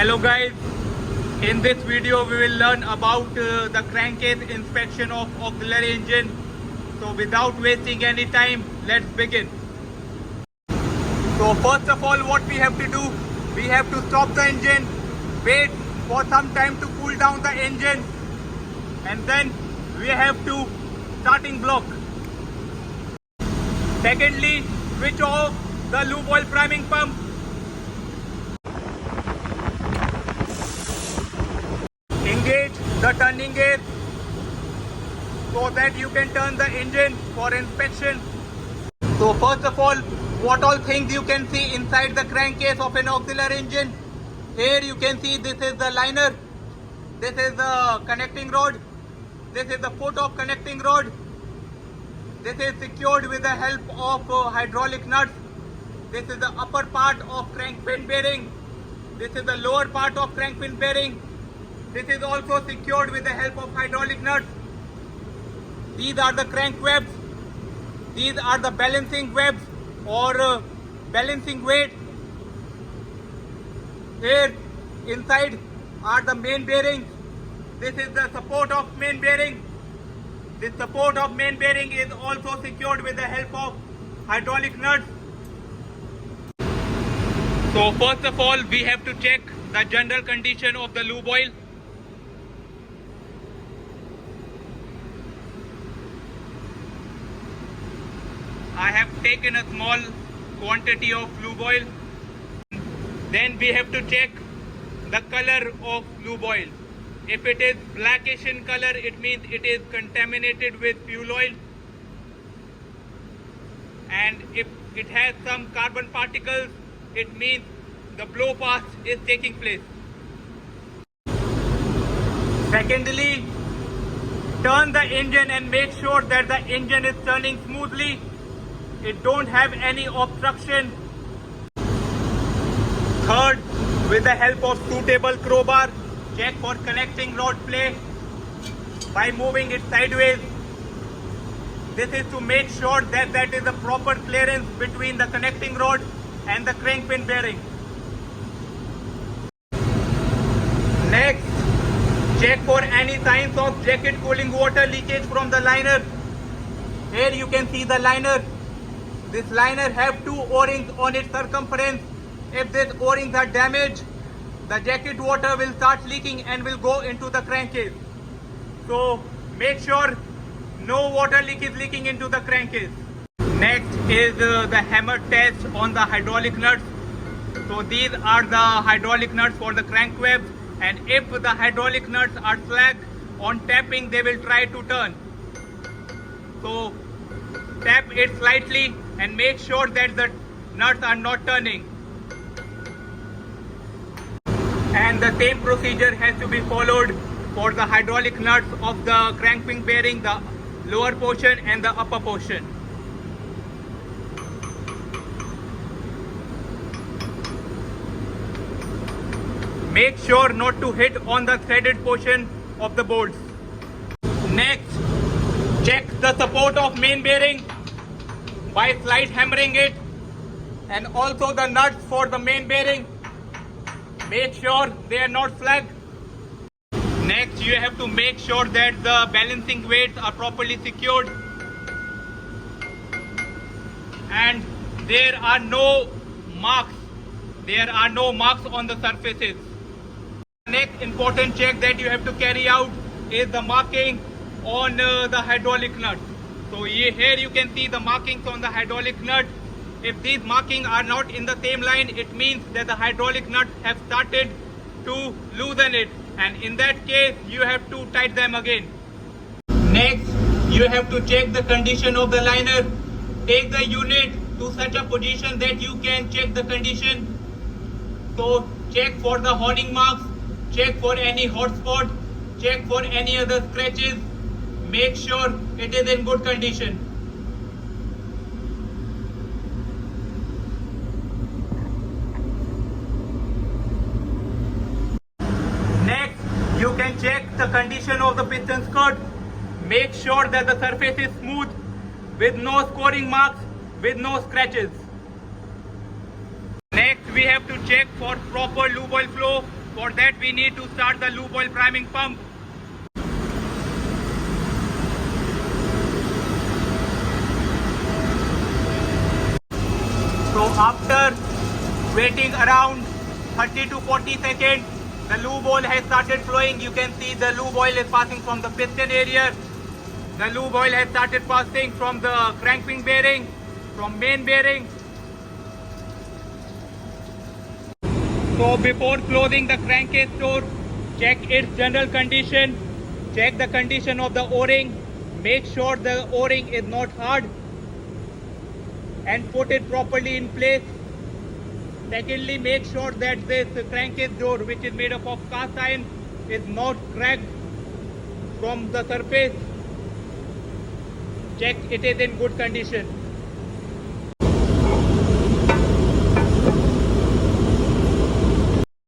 Hello guys, in this video we will learn about the crankcase inspection of auxiliary engine. So without wasting any time, let's begin. So first of all, what we have to do, we have to stop the engine, wait for some time to cool down the engine, and then we have to starting block. Secondly, switch off the lube oil priming pump. Engage the turning gear so that you can turn the engine for inspection. So first of all, what all things you can see inside the crankcase of an auxiliary engine. Here you can see this is the liner, this is the connecting rod, this is the foot of connecting rod, this is secured with the help of hydraulic nuts, this is the upper part of crank pin bearing, this is the lower part of crank pin bearing, this is also secured with the help of hydraulic nuts. These are the crank webs, these are the balancing webs or balancing weight. Here inside are the main bearings. This is the support of main bearing. This support of main bearing is also secured with the help of hydraulic nuts. So first of all, we have to check the general condition of the lube oil. I have taken a small quantity of lube oil. Then we have to check the color of lube oil. If it is blackish in color, it means it is contaminated with fuel oil. And if it has some carbon particles, it means the blow pass is taking place. Secondly, turn the engine and make sure that the engine is turning smoothly. It don't have any obstruction. Third, with the help of suitable crowbar, check for connecting rod play by moving it sideways. This is to make sure that there is a proper clearance between the connecting rod and the crank pin bearing. Next, check for any signs of jacket cooling water leakage from the liner. Here you can see the liner. This liner have two O-rings on its circumference. If these O-rings are damaged, the jacket water will start leaking and will go into the crankcase. So make sure no water leak is leaking into the crankcase. Next is the hammer test on the hydraulic nuts. So these are the hydraulic nuts for the crank webs, and if the hydraulic nuts are slack, on tapping they will try to turn. So tap it slightly and make sure that the nuts are not turning. And the same procedure has to be followed for the hydraulic nuts of the crank pin bearing, the lower portion and the upper portion. Make sure not to hit on the threaded portion of the bolts. Next, check the support of main bearing by slight hammering it, and also the nuts for the main bearing. Make sure they are not slack. Next, you have to make sure that the balancing weights are properly secured and there are no marks. There are no marks on the surfaces. Next important check that you have to carry out is the marking on the hydraulic nut. So here you can see the markings on the hydraulic nut. If these markings are not in the same line, it means that the hydraulic nuts have started to loosen it, and in that case you have to tighten them again. Next, you have to check the condition of the liner. Take the unit to such a position that you can check the condition. So check for the horning marks, check for any hot spot, check for any other scratches. Make sure it is in good condition. Next, you can check the condition of the piston skirt. Make sure that the surface is smooth with no scoring marks, with no scratches. Next, we have to check for proper lube oil flow. For that we need to start the lube oil priming pump. So after waiting around 30 to 40 seconds, the lube oil has started flowing. You can see the lube oil is passing from the piston area. The lube oil has started passing from the crank bearing, from main bearing. So before closing the crankcase door, check its general condition. Check the condition of the O-ring. Make sure the O-ring is not hard and put it properly in place. Secondly, make sure that this crankcase door, which is made up of cast iron, is not cracked from the surface. Check it is in good condition.